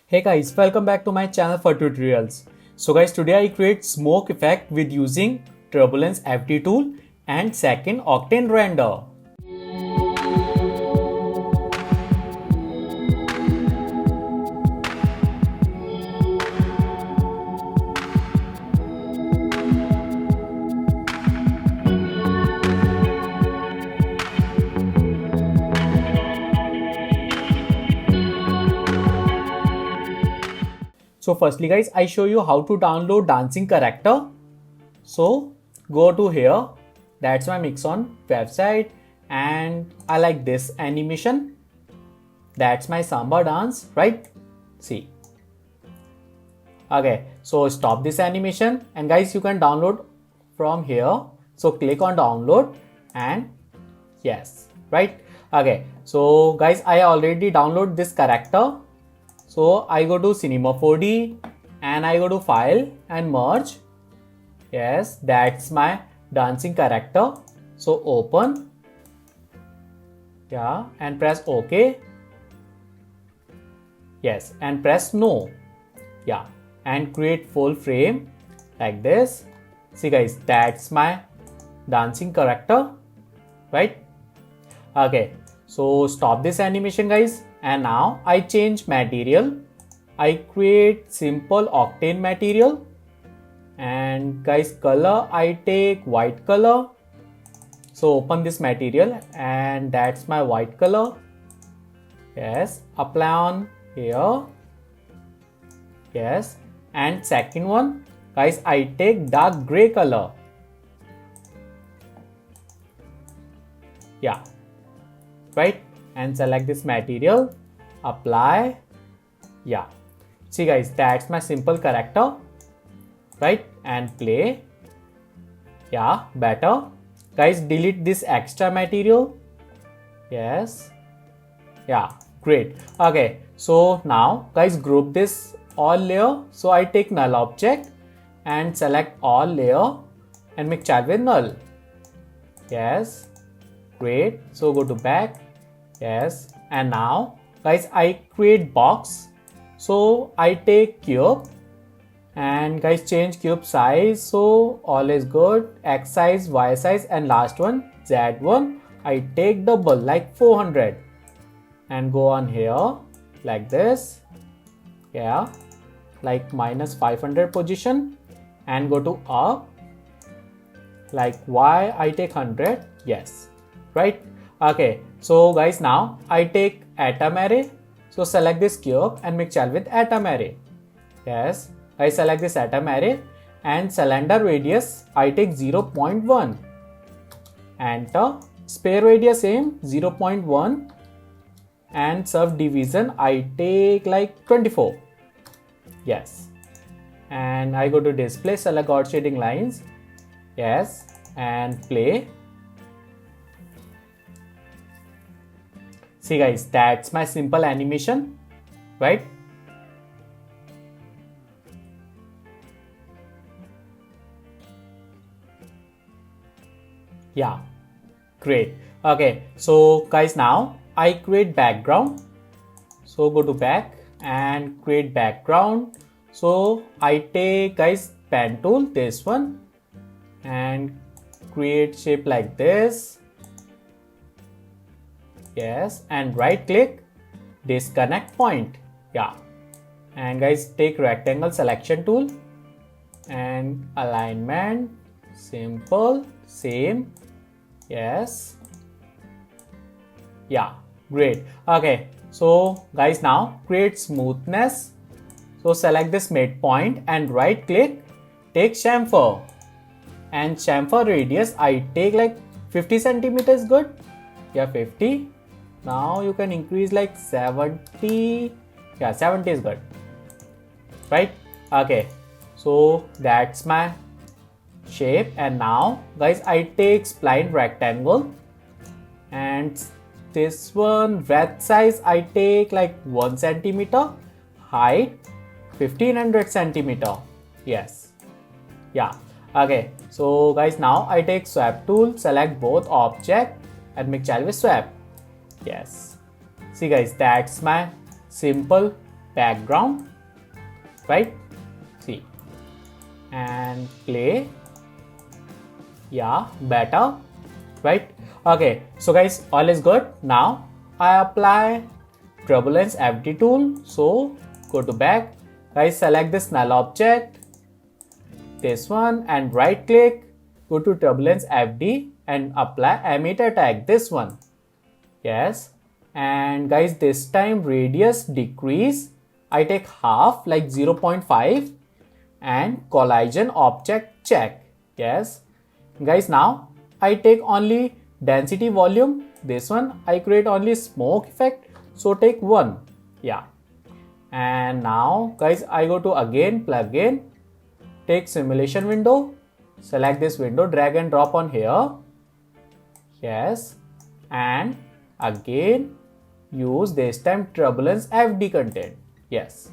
Hey guys, welcome back to my channel for tutorials. So guys, today I create smoke effect with using Turbulence FD tool and second Octane render. So firstly guys, I show you how to download dancing character. So go to here, that's my Mixon website, and I like this animation. That's my samba dance, right? See. Okay, so stop this animation and guys, you can download from here. So click on download and yes, right? Okay, so guys, I already download this character. So I go to Cinema 4D and I go to file and merge. Yes, that's my dancing character. So open. Yeah, and press OK. Yes, and press no. Yeah, and create full frame like this. See guys, that's my dancing character, right? Okay, so stop this animation guys, and now I change material. I create simple octane material, and guys color I take white color. So open this material and that's my white color. Yes, apply on here. Yes, and second one guys, I take dark gray color. Yeah, right, and select this material, apply. Yeah, see guys, that's my simple character, right? And play. Yeah, better. Guys, delete this extra material. Yes, yeah, great. Okay, so now guys, group this all layer. So I take null object and select all layer and make child with null. Yes, great. So go to back. Yes, and now guys, I create box. So I take cube and guys, change cube size. So all is good. X size, Y size, and last one Z1. I take double like 400 and go on here like this. Yeah, like minus 500 position and go to up like Y. I take 100. Yes, right. Okay, so guys, now I take atom array. So select this cube and make child with atom array. Yes, I select this atom array and cylinder radius I take 0.1. Enter. Sphere radius same 0.1 and surf division I take like 24. Yes, and I go to display, select God shading lines. Yes, and play. See guys, that's my simple animation, right? Yeah, great. Okay, so guys, now I create background. So go to back and create background. So I take guys pen tool, this one, and create shape like this. Yes, and right click, disconnect point. Yeah, and guys, take rectangle selection tool and alignment, simple, same. Yes, yeah, great. Okay, so guys, now create smoothness. So select this midpoint and right click, take chamfer, and chamfer radius I take like 50 centimeters. Good. Yeah, 50. Now you can increase like 70. Yeah, 70 is good, right? Okay, so that's my shape. And now guys, I take spline rectangle and this one breadth size I take like 1 centimeter, height 1500 centimeter. Yes, yeah. Okay, so guys, now I take swap tool, select both object and make child with swap. Yes, see guys, that's my simple background, right? See, and play. Yeah, better, right? Okay, so guys, all is good. Now I apply turbulence FD tool. So go to back, guys, select this null object, this one, and right click, go to turbulence FD and apply emitter tag, this one. Yes, and guys, this time radius decrease, I take half, like 0.5, and collision object check. Yes, guys, now I take only density volume, this one. I create only smoke effect, so take 1. Yeah, and now guys, I go to again plugin, take simulation window, select this window, drag and drop on here. Yes, and again use this time turbulence FD content. Yes,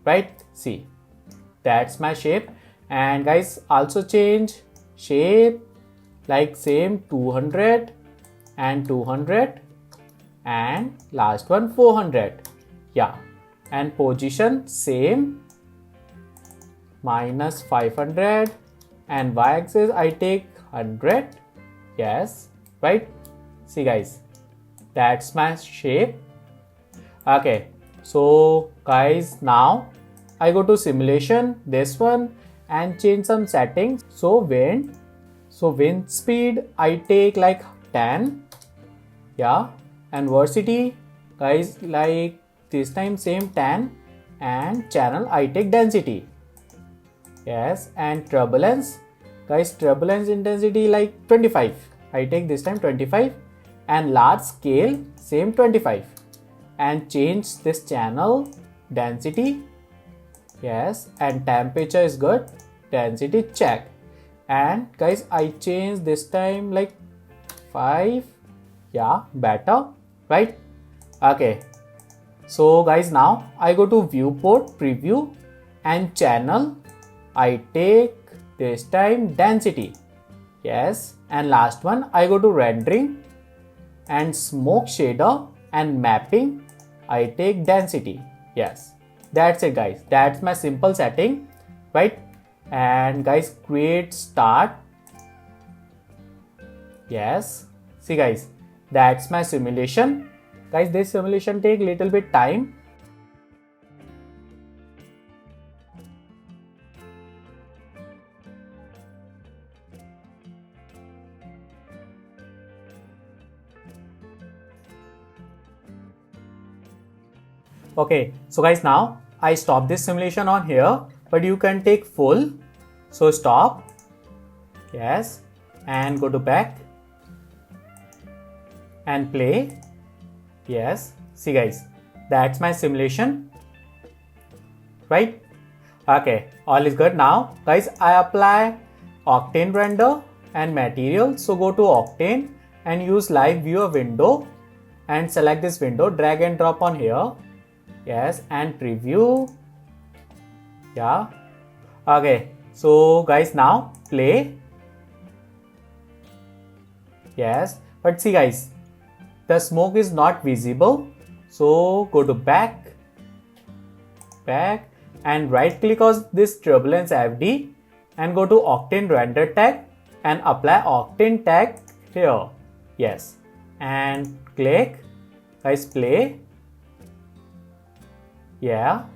right? See, that's my shape. And guys, also change shape, like same 200 and 200, and last one 400. Yeah, and position same, minus 500, and y-axis I take 100. Yes, right? See guys, that's my shape. Okay, so guys, now I go to simulation, this one, and change some settings. So wind speed I take like 10. Yeah, and velocity guys, like this time same 10, and channel I take density. Yes, and turbulence guys, turbulence intensity like 25, I take this time 25, and large scale same 25, and change this channel density. Yes, and temperature is good, density check, and guys, I change this time like 5. Yeah, better, right? Okay, so guys, now I go to viewport preview, and channel I take this time density. Yes, and last one I go to rendering, and smoke shader and mapping I take density. Yes, that's it guys, that's my simple setting, right? And guys, create start. Yes, see guys, that's my simulation. Guys, this simulation take little bit time. Okay, so guys, now I stop this simulation on here, but you can take full. So stop. Yes, and go to back and play. Yes, see guys, that's my simulation, right? Okay, all is good. Now guys, I apply Octane render and material. So go to Octane and use live viewer window, and select this window, drag and drop on here. Yes, and preview. Yeah, okay, so guys, now play. Yes, but see guys, the smoke is not visible. So go to back, and right click on this turbulence FD, and go to Octane render tag, and apply Octane tag here. Yes, and click, guys, play. Yeah,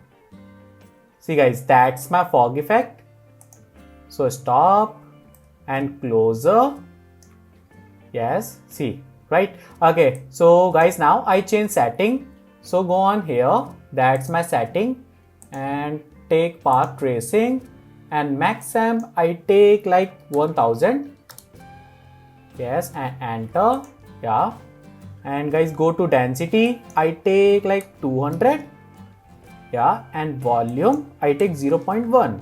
see guys, that's my fog effect. So stop and closer. Yes, see, right? Okay, so guys, now I change setting. So go on here, that's my setting, and take path tracing, and max amp I take like 1000. Yes, and enter. Yeah, and guys, go to density, I take like 200. Yeah, and volume I take 0.1.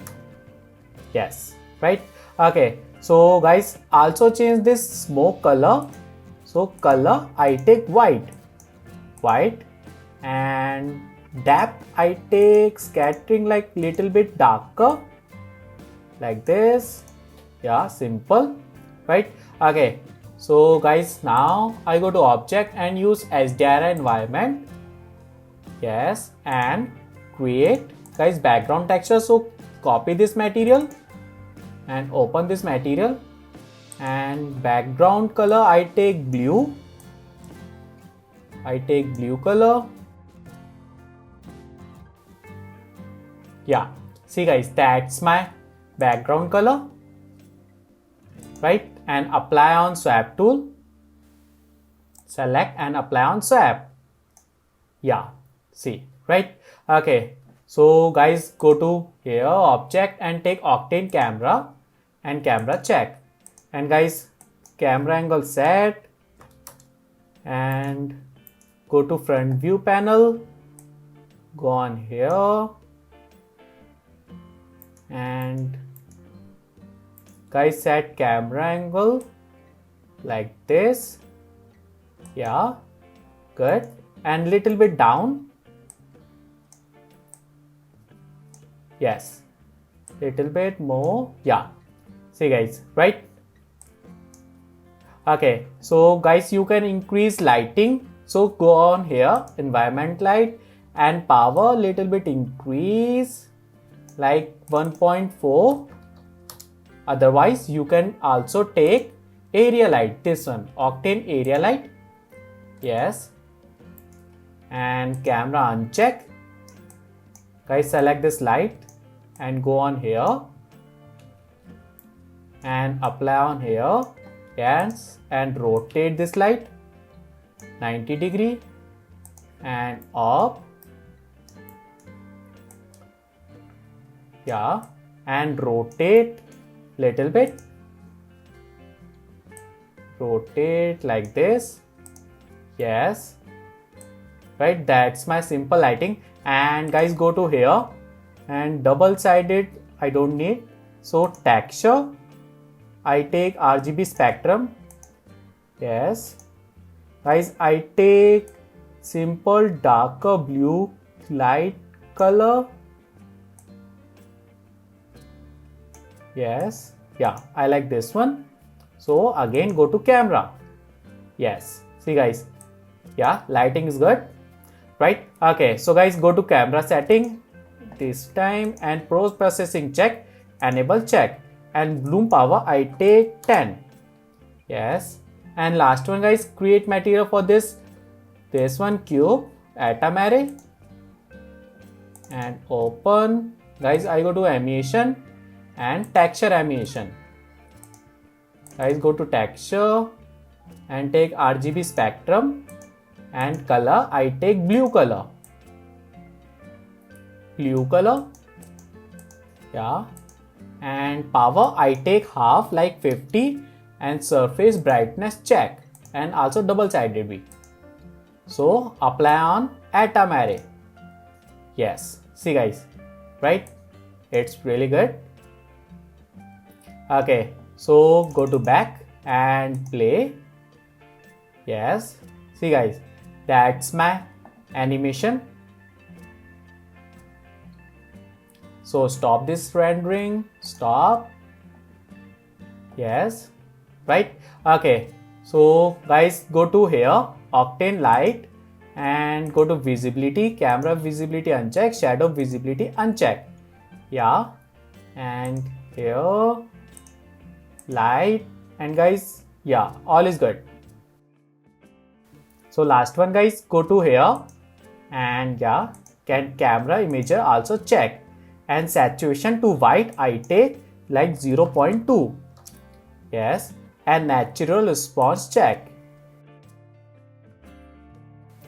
Yes, right? Okay, so guys, also change this smoke color. So color I take white, and depth I take scattering like little bit darker, like this. Yeah, simple, right? Okay, so guys, now I go to object and use SDR environment. Yes, and create guys background texture. So copy this material and open this material, and background color I take blue. I take blue color. Yeah, see guys, that's my background color, right? And apply on swap tool. Select and apply on swap. Yeah, see, right? Okay, so guys, go to here object and take Octane camera and camera check. And guys, camera angle set, and go to front view panel, go on here, and guys set camera angle like this. Yeah, good. And little bit down. Yes, little bit more. Yeah, see guys, right? Okay, so guys, you can increase lighting. So go on here, environment light, and power little bit increase like 1.4. Otherwise you can also take area light, this one, Octane area light. Yes, and camera uncheck. Guys, select this light and go on here and apply on here. Yes, and rotate this light 90 degree and up. Yeah, and rotate little bit. Rotate like this. Yes, right, that's my simple lighting. And guys, go to here and double sided I don't need. So texture I take RGB spectrum. Yes, guys, I take simple darker blue light color. Yes, yeah, I like this one. So again, go to camera. Yes, see guys, yeah, lighting is good, right? Okay, so guys, go to camera setting this time and post processing check, enable check, and bloom power I take 10. Yes, and last one guys, create material for this one, cube atom array, and open. Guys, I go to animation and texture animation. Guys, go to texture and take RGB spectrum, and color I take blue color. Blue color. Yeah, and power I take half like 50, and surface brightness check, and also double sided B. So apply on atom array. Yes, see guys, right? It's really good. Okay, so go to back and play. Yes, see guys, that's my animation. So stop this rendering, stop. Yes, right? Okay, so guys, go to here, Octane light, and go to visibility, camera visibility uncheck, shadow visibility uncheck. Yeah, and here light, and guys, yeah, all is good. So last one guys, go to here and yeah, can camera imager also check, and saturation to white I take like 0.2. Yes, and natural response check.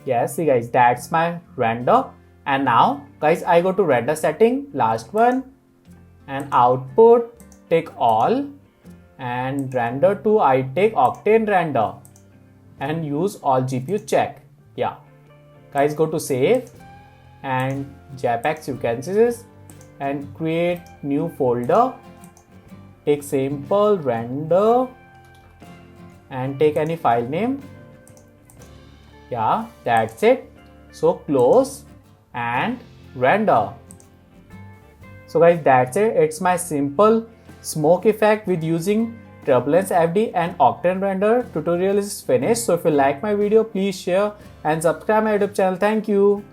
Yes, see guys, that's my render. And now guys, I go to render setting, last one, and output take all, and render to I take Octane render, and use all GPU check. Yeah, guys, go to save and JPEG sequences and create new folder, take sample render and take any file name. Yeah, that's it. So close and render. So guys, that's it. It's my simple smoke effect with using Turbulence FD and Octane render. Tutorial is finished. So if you like my video, please share and subscribe my YouTube channel. Thank you.